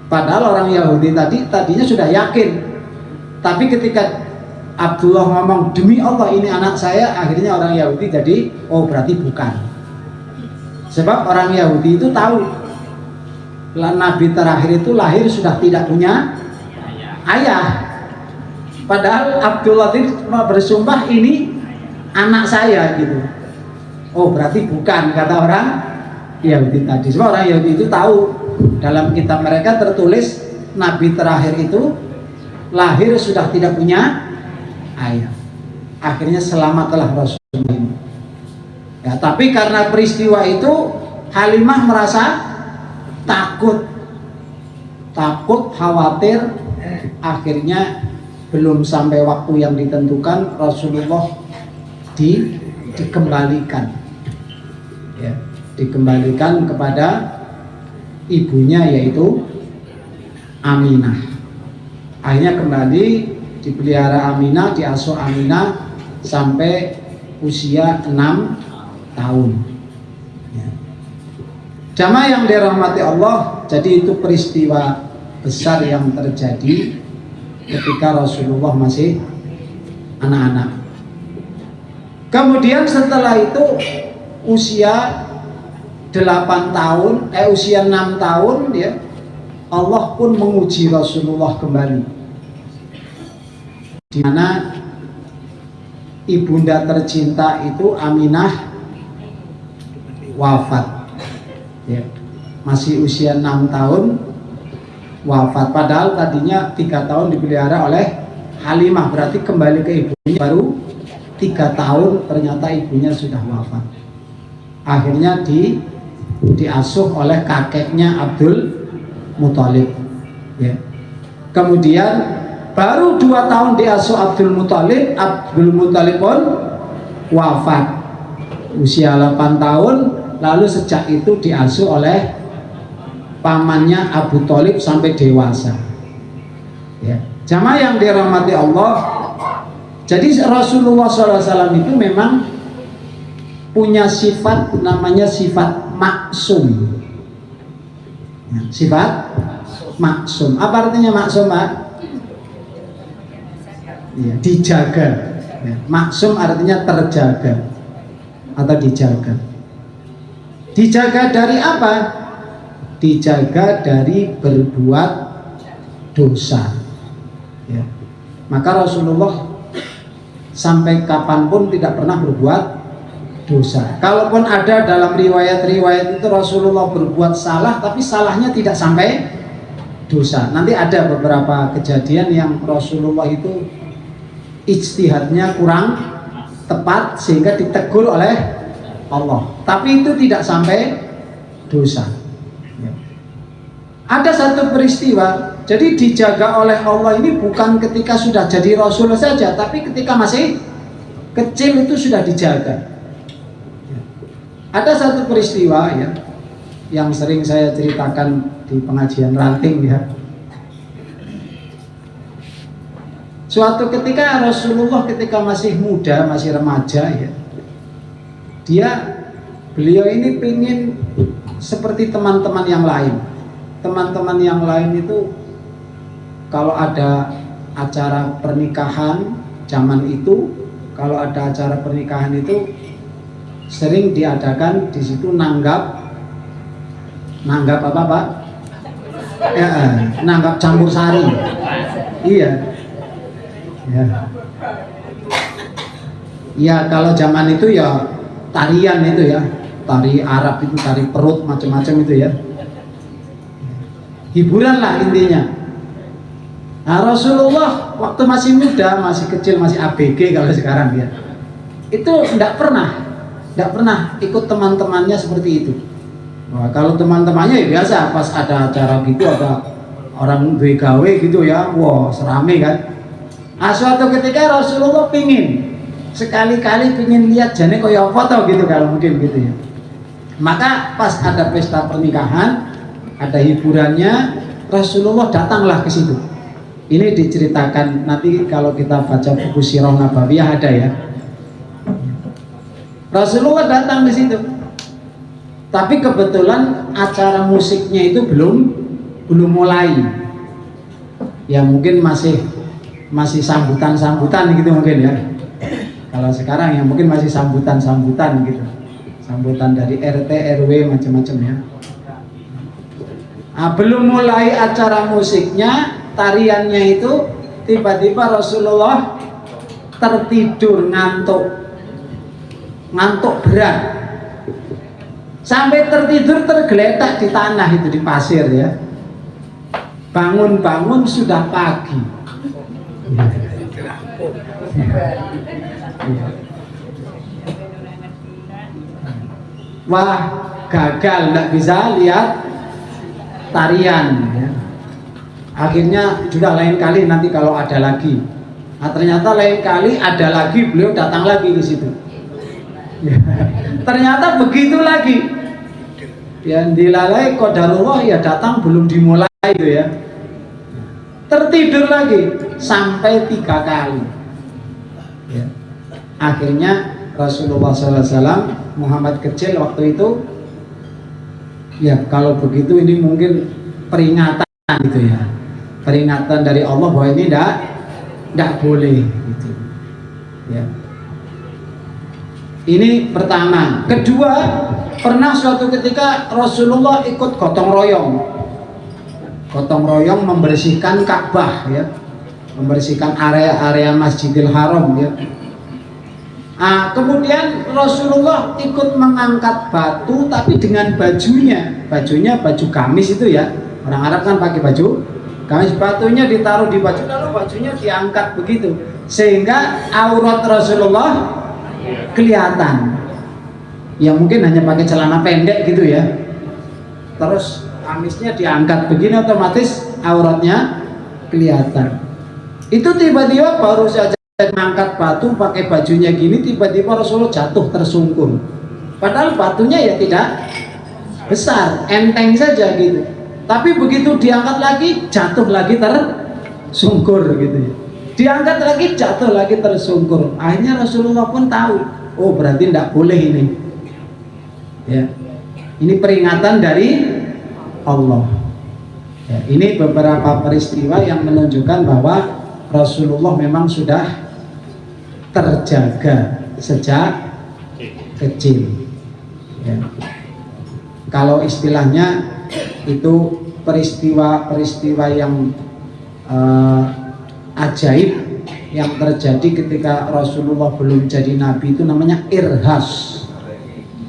Padahal orang Yahudi tadinya sudah yakin, tapi ketika Abdullah ngomong demi Allah ini anak saya, akhirnya orang Yahudi jadi, oh berarti bukan. Sebab orang Yahudi itu tahu Nabi terakhir itu lahir sudah tidak punya ayah. Padahal Abdullah itu bersumpah ini anak saya gitu. Oh berarti bukan, kata orang Yahudi tadi. Sebab orang Yahudi itu tahu, dalam kitab mereka tertulis Nabi terakhir itu lahir sudah tidak punya ayah. Akhirnya selamatlah Rasulullah ini. Ya, tapi karena peristiwa itu Halimah merasa takut, khawatir. Akhirnya belum sampai waktu yang ditentukan, Rasulullah dikembalikan, ya, dikembalikan kepada ibunya, yaitu Aminah. Akhirnya kembali dipelihara Aminah, diasuh Aminah sampai usia 6 tahun. Ya. Jamaah yang dirahmati Allah, jadi itu peristiwa besar yang terjadi ketika Rasulullah masih anak-anak. Kemudian setelah itu usia 8 tahun, usia 6 tahun ya, Allah pun menguji Rasulullah kembali. Di mana ibunda tercinta itu Aminah wafat. Ya. Masih usia 6 tahun wafat. Padahal tadinya 3 tahun dipelihara oleh Halimah, berarti kembali ke ibunya baru 3 tahun, ternyata ibunya sudah wafat. Akhirnya diasuh oleh kakeknya Abdul Muthalib. Ya. Kemudian baru 2 tahun diasuh Abdul Muthalib pun wafat usia 8 tahun. Lalu sejak itu diasuh oleh pamannya Abu Thalib sampai dewasa. Ya. Jamaah yang dirahmati Allah, jadi Rasulullah SAW itu memang punya sifat namanya sifat maksum. Ya, sifat maksum. Apa artinya maksum, Pak? Ya, dijaga. Ya, maksum artinya terjaga atau dijaga. Dijaga dari apa? Dijaga dari berbuat dosa. Ya. Maka Rasulullah sampai kapanpun tidak pernah berbuat dosa. Kalaupun ada dalam riwayat-riwayat itu Rasulullah berbuat salah, tapi salahnya tidak sampai dosa. Nanti ada beberapa kejadian yang Rasulullah itu ijtihadnya kurang tepat sehingga ditegur oleh Allah, tapi itu tidak sampai dosa. Ya. Ada satu peristiwa, jadi dijaga oleh Allah ini bukan ketika sudah jadi Rasul saja, tapi ketika masih kecil itu sudah dijaga. Ya. Ada satu peristiwa ya, yang sering saya ceritakan di pengajian ranting ya. Suatu ketika Rasulullah ketika masih muda, masih remaja ya, beliau ini pingin seperti teman-teman yang lain. Teman-teman yang lain itu kalau ada acara pernikahan zaman itu, kalau ada acara pernikahan itu sering diadakan di situ nanggap apa Pak? Ya, nanggap campur sari. Iya. Ya. Ya kalau zaman itu ya tarian itu ya, tari Arab itu, tari perut, macam-macam itu ya, hiburan lah intinya. Nah Rasulullah waktu masih muda, masih kecil, masih ABG kalau sekarang ya, itu tidak pernah ikut teman-temannya seperti itu. Wah, kalau teman-temannya ya biasa, pas ada acara gitu, ada orang gawe gitu ya, wah serame kan. Nah suatu ketika Rasulullah pingin sekali-kali pingin lihat jane koyo foto gitu kalau mungkin gitu ya. Maka pas ada pesta pernikahan, ada hiburannya, Rasulullah datanglah ke situ. Ini diceritakan nanti kalau kita baca buku Sirah Nabawiyah ada ya. Rasulullah datang di situ. Tapi kebetulan acara musiknya itu belum mulai. Ya mungkin masih sambutan-sambutan gitu mungkin ya. Kalau sekarang ya mungkin masih sambutan-sambutan gitu, sambutan dari RT RW macam-macam ya. Nah, belum mulai acara musiknya, tariannya itu tiba-tiba Rasulullah tertidur, ngantuk berat, sampai tertidur tergeletak di tanah itu, di pasir ya. Bangun-bangun sudah pagi. Wah, gagal, nggak bisa lihat tarian ya. Akhirnya juga lain kali nanti kalau ada lagi. Nah ternyata lain kali ada lagi, beliau datang lagi di situ ya. Ternyata begitu lagi yang dilalai qadarullah ya, datang belum dimulai itu ya, tertidur lagi sampai 3 kali ya. Akhirnya Rasulullah SAW, Muhammad kecil waktu itu ya, kalau begitu ini mungkin peringatan gitu ya, peringatan dari Allah bahwa ini tidak boleh gitu. Ya. Ini pertama. Kedua, pernah suatu ketika Rasulullah ikut gotong royong membersihkan Ka'bah, ya, membersihkan area-area Masjidil Haram, ya. Kemudian Rasulullah ikut mengangkat batu, tapi dengan bajunya baju gamis itu, ya. Orang Arab kan pakai baju gamis, batunya ditaruh di baju, lalu bajunya diangkat begitu, sehingga aurat Rasulullah kelihatan. Ya mungkin hanya pakai celana pendek gitu, ya. Terus gamisnya diangkat begini, otomatis auratnya kelihatan. Itu tiba-tiba baru saja mengangkat batu pakai bajunya gini, tiba-tiba Rasulullah jatuh tersungkur. Padahal batunya ya tidak besar, enteng saja gitu. Tapi begitu diangkat lagi, jatuh lagi tersungkur gitu, ya. Diangkat lagi, jatuh lagi tersungkur. Akhirnya Rasulullah pun tahu, oh berarti tidak boleh ini. Ya, ini peringatan dari Allah. Ya, ini beberapa peristiwa yang menunjukkan bahwa Rasulullah memang sudah terjaga sejak kecil. Ya. Kalau istilahnya itu peristiwa-peristiwa yang ajaib yang terjadi ketika Rasulullah belum jadi nabi itu namanya irhas,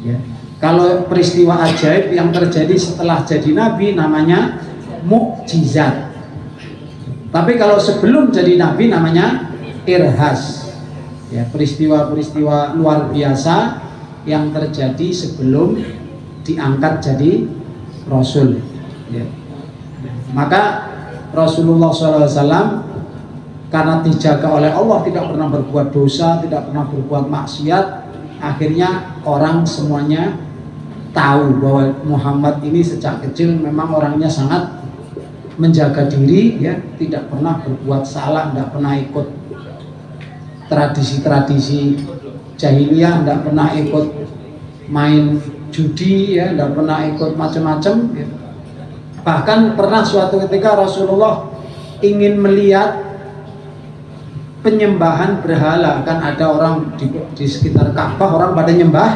ya. Kalau peristiwa ajaib yang terjadi setelah jadi nabi namanya mukjizat. Tapi kalau sebelum jadi nabi namanya irhas, ya, peristiwa-peristiwa luar biasa yang terjadi sebelum diangkat jadi rasul, ya. Maka Rasulullah SAW karena dijaga oleh Allah, tidak pernah berbuat dosa, tidak pernah berbuat maksiat, akhirnya orang semuanya tahu bahwa Muhammad ini sejak kecil memang orangnya sangat menjaga diri, ya, tidak pernah berbuat salah, tidak pernah ikut tradisi-tradisi jahiliyah, tidak pernah ikut main judi, ya, tidak pernah ikut macam-macam, ya. Bahkan pernah suatu ketika Rasulullah ingin melihat penyembahan berhala, kan ada orang di sekitar Ka'bah orang pada nyembah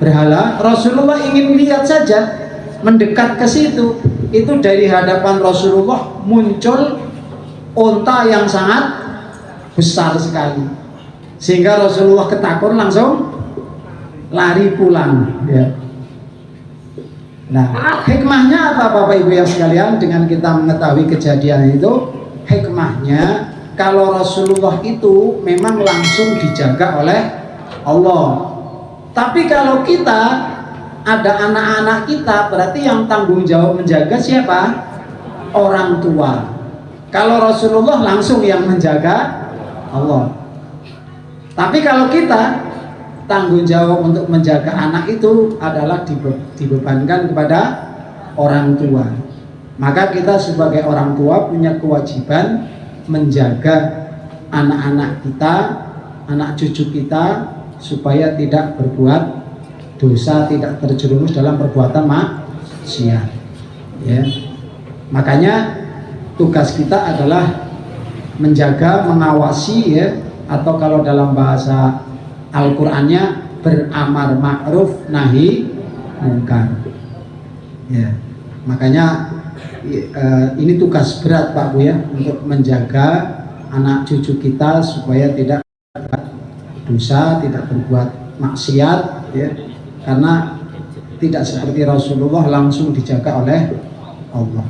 berhala. Rasulullah ingin lihat saja, mendekat ke situ. Itu dari hadapan Rasulullah muncul unta yang sangat besar sekali, sehingga Rasulullah ketakutan langsung lari pulang, ya. Nah, hikmahnya apa Bapak Ibu yang sekalian dengan kita mengetahui kejadian itu? Hikmahnya kalau Rasulullah itu memang langsung dijaga oleh Allah. Tapi kalau kita ada anak-anak kita, berarti yang tanggung jawab menjaga siapa? Orang tua. Kalau Rasulullah langsung yang menjaga Allah. Tapi kalau kita, tanggung jawab untuk menjaga anak itu adalah dibebankan kepada orang tua. Maka kita sebagai orang tua punya kewajiban menjaga anak-anak kita, anak cucu kita, supaya tidak berbuat dosa, tidak terjerumus dalam perbuatan maksiat, ya. Makanya tugas kita adalah menjaga, mengawasi, ya, atau kalau dalam bahasa Al-Qur'annya beramar ma'ruf nahi mungkar, ya. Makanya ini tugas berat Pak Bu, ya, untuk menjaga anak cucu kita supaya tidak dosa, tidak berbuat maksiat, ya, karena tidak seperti Rasulullah langsung dijaga oleh Allah,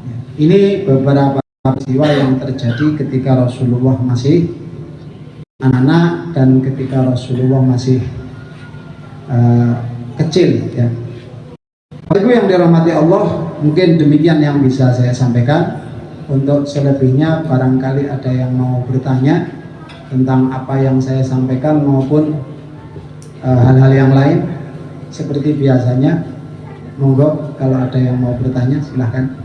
ya. Ini beberapa peristiwa yang terjadi ketika Rasulullah masih anak-anak dan ketika Rasulullah masih kecil, ya. Ibu yang dirahmati Allah, mungkin demikian yang bisa saya sampaikan. Untuk selebihnya barangkali ada yang mau bertanya tentang apa yang saya sampaikan maupun hal-hal yang lain seperti biasanya. Monggo kalau ada yang mau bertanya silahkan.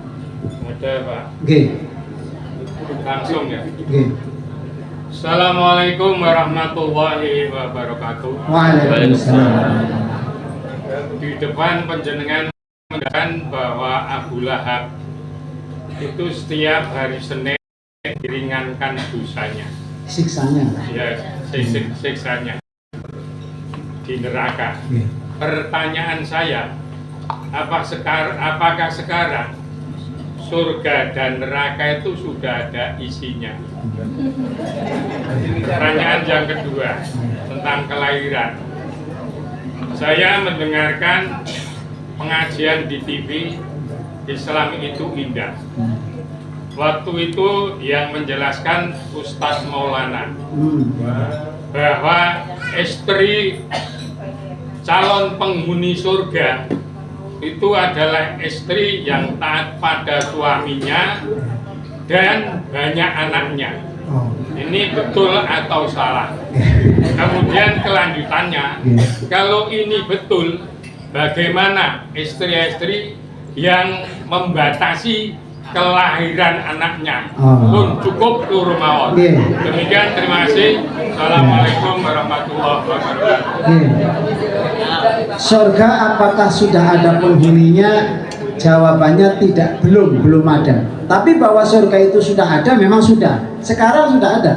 Ada Pak. Oke. Langsung ya. Oke. Assalamualaikum warahmatullahi wabarakatuh. Waalaikumsalam. Di depan panjenengan mengatakan bahwa Abu Lahab itu setiap hari Senin diringankan dosanya, Siksanya. ya, siksanya di neraka. Iya. Pertanyaan saya, apakah sekarang surga dan neraka itu sudah ada isinya? Pertanyaan yang kedua tentang kelahiran. Saya mendengarkan pengajian di TV, Islam itu indah. Waktu itu yang menjelaskan Ustadz Maulana bahwa istri calon penghuni surga itu adalah istri yang taat pada suaminya dan banyak anaknya. Oh. Ini betul atau salah? Kemudian kelanjutannya, kalau ini betul, bagaimana istri-istri yang membatasi kelahiran anaknya? Pun cukup turun mawon. Demikian, terima kasih. Assalamualaikum warahmatullahi wabarakatuh. Surga apakah sudah ada penghuninya? Jawabannya tidak, belum ada. Tapi bahwa surga itu sudah ada, memang sudah. Sekarang sudah ada.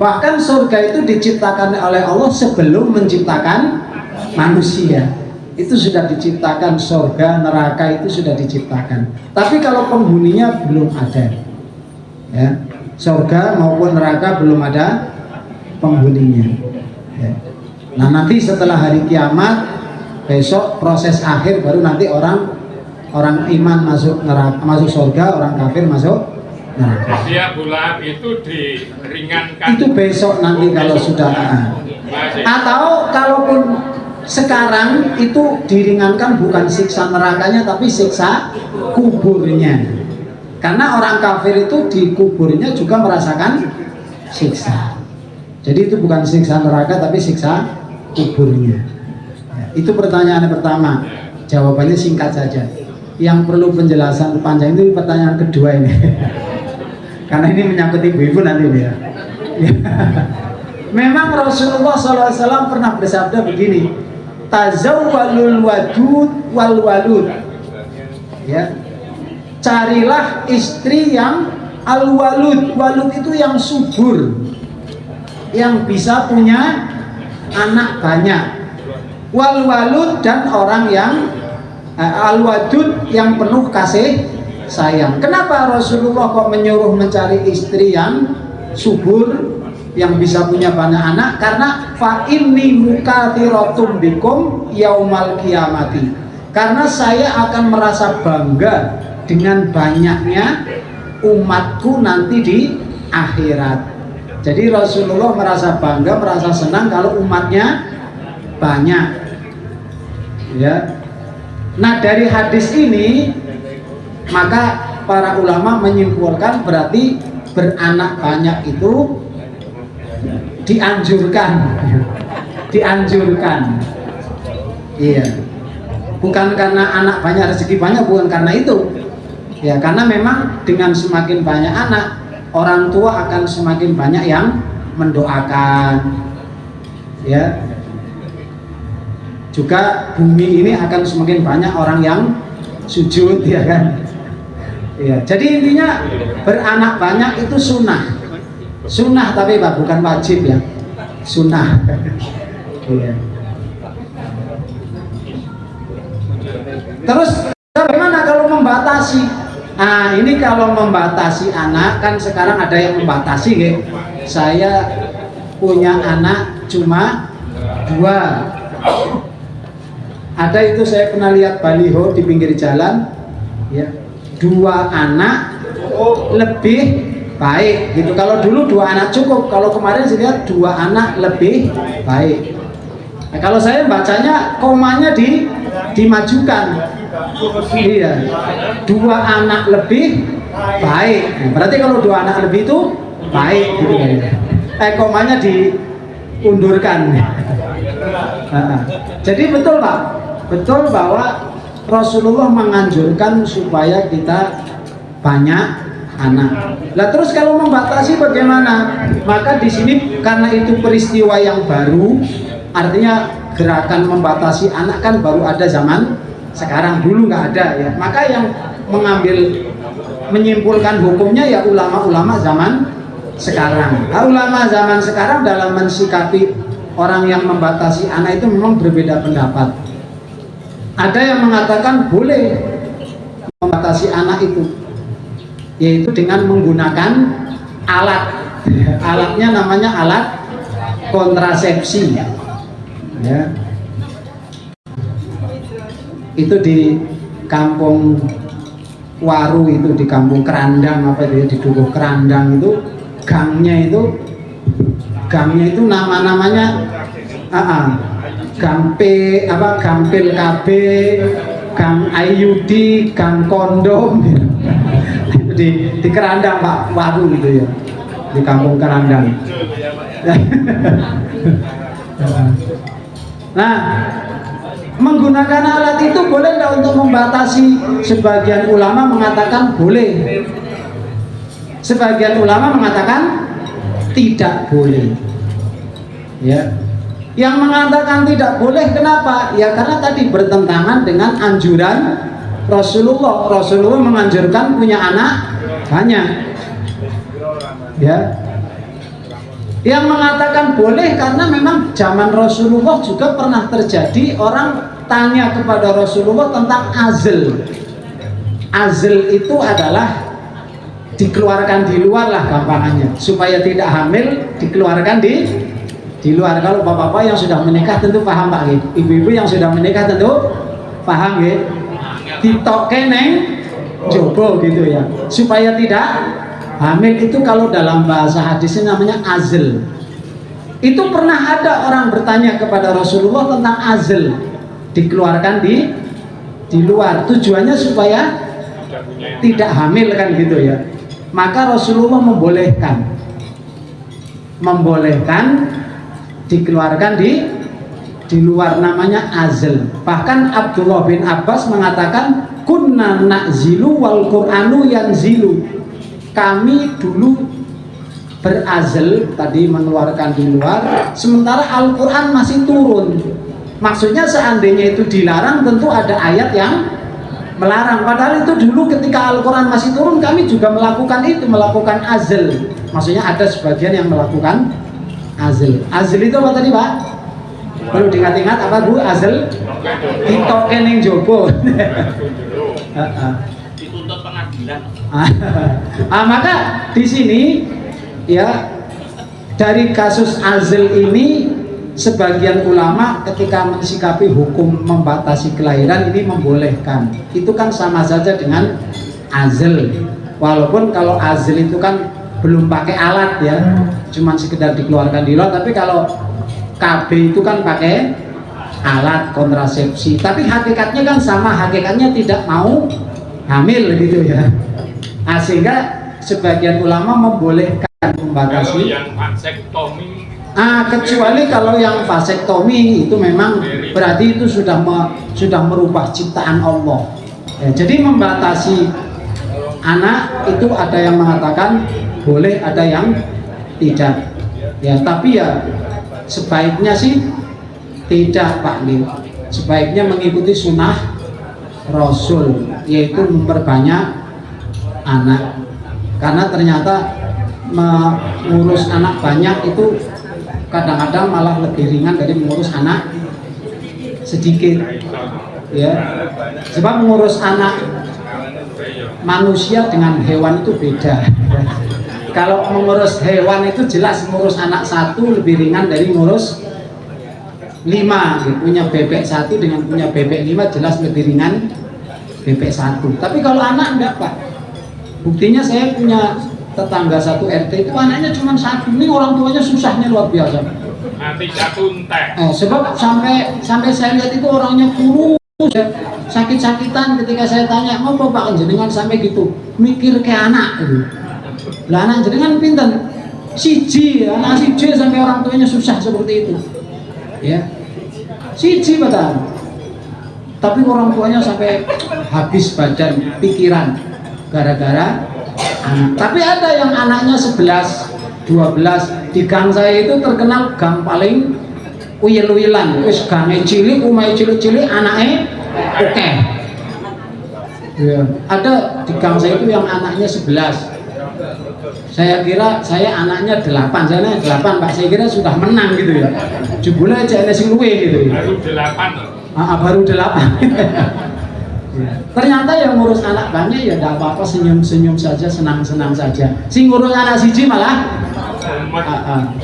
Bahkan surga itu diciptakan oleh Allah sebelum menciptakan manusia. Itu sudah diciptakan, surga, neraka itu sudah diciptakan. Tapi kalau penghuninya belum ada, ya, surga maupun neraka belum ada penghuninya. Ya. Nah, nanti setelah hari kiamat, besok proses akhir baru nanti orang iman masuk neraka, masuk surga, orang kafir masuk neraka. Dia bulan itu diringankan. Itu besok nanti kalau sudah. Atau kalaupun sekarang itu diringankan bukan siksa nerakanya tapi siksa kuburnya. Karena orang kafir itu di kuburnya juga merasakan siksa. Jadi itu bukan siksa neraka tapi siksa kuburnya. Ya, itu pertanyaan pertama. Jawabannya singkat saja. Yang perlu penjelasan panjang itu pertanyaan kedua ini. Karena ini menyangkut ibu-ibu nanti ya. Memang Rasulullah SAW pernah bersabda begini, tazawwalul wadud wal walud. Ya, carilah istri yang al walud. Walud itu yang subur, yang bisa punya anak banyak. Wal walud, dan orang yang al-wadud, yang penuh kasih sayang. Kenapa Rasulullah kok menyuruh mencari istri yang subur, yang bisa punya banyak anak? Karena fa inni mukatsiratum bikum yaumal qiyamati. Karena saya akan merasa bangga dengan banyaknya umatku nanti di akhirat. Jadi Rasulullah merasa bangga, merasa senang kalau umatnya banyak. Ya. Nah, dari hadis ini maka para ulama menyimpulkan berarti beranak banyak itu dianjurkan. Iya, bukan karena anak banyak rezeki banyak, bukan karena itu ya, karena memang dengan semakin banyak anak, orang tua akan semakin banyak yang mendoakan ya. Juga bumi ini akan semakin banyak orang yang sujud, ya kan? Ya, jadi intinya beranak banyak itu sunnah, tapi Pak, bukan wajib ya, sunnah. Ya. Terus bagaimana kalau membatasi? Nah, ini kalau membatasi anak kan sekarang ada yang membatasi, ya. Saya punya anak cuma 2. Ada itu saya pernah lihat baliho di pinggir jalan, ya, 2 anak lebih baik gitu. Kalau dulu 2 anak cukup, kalau kemarin saya lihat 2 anak lebih baik. Nah, kalau saya bacanya komanya dimajukan, iya, 2 anak lebih baik. Nah, berarti kalau 2 anak lebih itu baik gitu kan. Komanya diundurkan. Jadi betul Pak, betul bahwa Rasulullah menganjurkan supaya kita banyak anak. Lah terus kalau membatasi bagaimana? Maka di sini karena itu peristiwa yang baru, artinya gerakan membatasi anak kan baru ada zaman sekarang, dulu nggak ada ya. Maka yang mengambil menyimpulkan hukumnya ya ulama-ulama zaman sekarang. Nah, ulama zaman sekarang dalam mensikapi orang yang membatasi anak itu memang berbeda pendapat. Ada yang mengatakan boleh membatasi anak itu, yaitu dengan menggunakan alat. Alatnya namanya alat kontrasepsi. Ya. Itu di kampung Waru itu, di kampung Kerandang apa itu, di Dukuh Kerandang itu gangnya itu nama-namanya gang P apa, gang Pil KB, gang IUD, gang kondom di Kerandang Pak Waru gitu ya, di kampung Kerandang. Nah, menggunakan alat itu boleh nggak untuk membatasi? Sebagian ulama mengatakan boleh, sebagian ulama mengatakan tidak boleh. Ya, yang mengatakan tidak boleh kenapa? Ya karena tadi bertentangan dengan anjuran Rasulullah. Rasulullah menganjurkan punya anak banyak. Ya, yang mengatakan boleh karena memang zaman Rasulullah juga pernah terjadi orang tanya kepada Rasulullah tentang azl. Azl itu adalah dikeluarkan di luar lah gampangannya, supaya tidak hamil dikeluarkan di luar. Kalau bapak-bapak yang sudah menikah tentu paham Pak, ibu-ibu yang sudah menikah tentu paham ya, ditoke neng jobo gitu ya, supaya tidak hamil. Itu kalau dalam bahasa hadisnya namanya azl. Itu pernah ada orang bertanya kepada Rasulullah tentang azl, dikeluarkan di luar, tujuannya supaya tidak hamil kan gitu ya. Maka Rasulullah membolehkan dikeluarkan di luar, namanya azl. Bahkan Abdullah bin Abbas mengatakan kunna na'zilu wal Qur'anu yanzilu. Kami dulu berazl, tadi mengeluarkan di luar, sementara Al-Quran masih turun. Maksudnya seandainya itu dilarang tentu ada ayat yang melarang. Padahal itu dulu ketika Al-Quran masih turun kami juga melakukan itu, melakukan azl. Maksudnya ada sebagian yang melakukan azl. Azl itu apa tadi Pak? Perlu diingat-ingat apa Bu? Azl ditoke ning jobo. Dituntut pengadilan. Maka di sini ya, dari kasus azl ini sebagian ulama ketika mensikapi hukum membatasi kelahiran ini membolehkan. Itu kan sama saja dengan azl, walaupun kalau azl itu kan belum pakai alat ya, cuman sekedar dikeluarkan di luar. Tapi kalau KB itu kan pakai alat kontrasepsi, tapi hakikatnya kan sama, hakikatnya tidak mau hamil gitu ya. Sehingga sebagian ulama membolehkan membatasi. Kalau yang vasektomi, kecuali kalau yang vasektomi itu memang berarti itu sudah merubah ciptaan Allah. Ya, jadi membatasi anak itu ada yang mengatakan boleh, ada yang tidak. Ya, tapi ya sebaiknya sih tidak Pak Lim. Sebaiknya mengikuti sunnah Rasul, yaitu memperbanyak anak. Karena ternyata mengurus anak banyak itu kadang-kadang malah lebih ringan dari mengurus anak sedikit ya. Sebab mengurus anak manusia dengan hewan itu beda. Kalau mengurus hewan itu jelas mengurus anak satu lebih ringan dari mengurus 5. Punya bebek satu dengan punya bebek 5 jelas lebih ringan bebek satu. Tapi kalau anak enggak Pak. Buktinya saya punya tetangga satu RT itu anaknya cuma satu. Ini orang tuanya susahnya luar biasa. nanti satu entek. Sebab sampai saya lihat itu orangnya kurus, sakit-sakitan. Ketika saya tanya, mau Pak jenengan sampai gitu mikir kayak anak gitu. Lah anak jenengan pinten? Siji, anak siji sampai orang tuanya susah seperti itu. Ya, siji betul. Tapi orang tuanya sampai habis badan pikiran gara-gara anak. Tapi ada yang anaknya 11, 12. Di gang saya itu terkenal gang paling uyel-uyelan. Wis gange cilik, umai cilik-cilik, anaknya oke. Ya. Ada di gang saya itu yang anaknya 11. Saya kira saya anaknya 8, saya anaknya 8 Pak, saya kira sudah menang gitu ya. Jebule aja ana sing luwe gitu ya. Baru 8. Baru 8. Ya. Ternyata yang ngurus anak banyak ya tidak apa-apa, senyum-senyum saja, senang-senang saja. Sing ngurus anak siji malah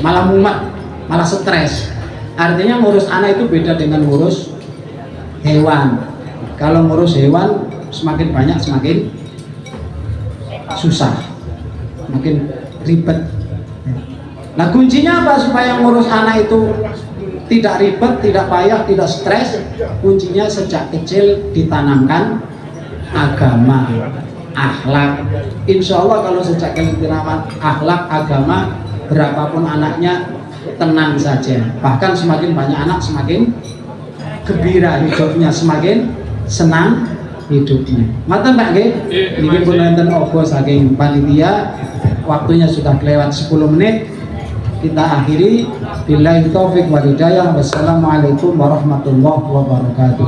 malah mumet, malah stres. Artinya ngurus anak itu beda dengan ngurus hewan. Kalau ngurus hewan semakin banyak semakin susah, makin ribet. Nah kuncinya apa supaya ngurus anak itu tidak ribet, tidak payah, tidak stres? Kuncinya sejak kecil ditanamkan agama, akhlak. Insya Allah kalau sejak kecil ditanamkan akhlak, agama, berapapun anaknya tenang saja. Bahkan semakin banyak anak semakin gembira hidupnya, semakin senang hidupnya. Mata Mbak nggih, niki pun wonten obo saking panitia. Waktunya sudah kelewat 10 menit. Kita akhiri. Billahi taufik wal hidayah. Wassalamualaikum warahmatullahi wabarakatuh.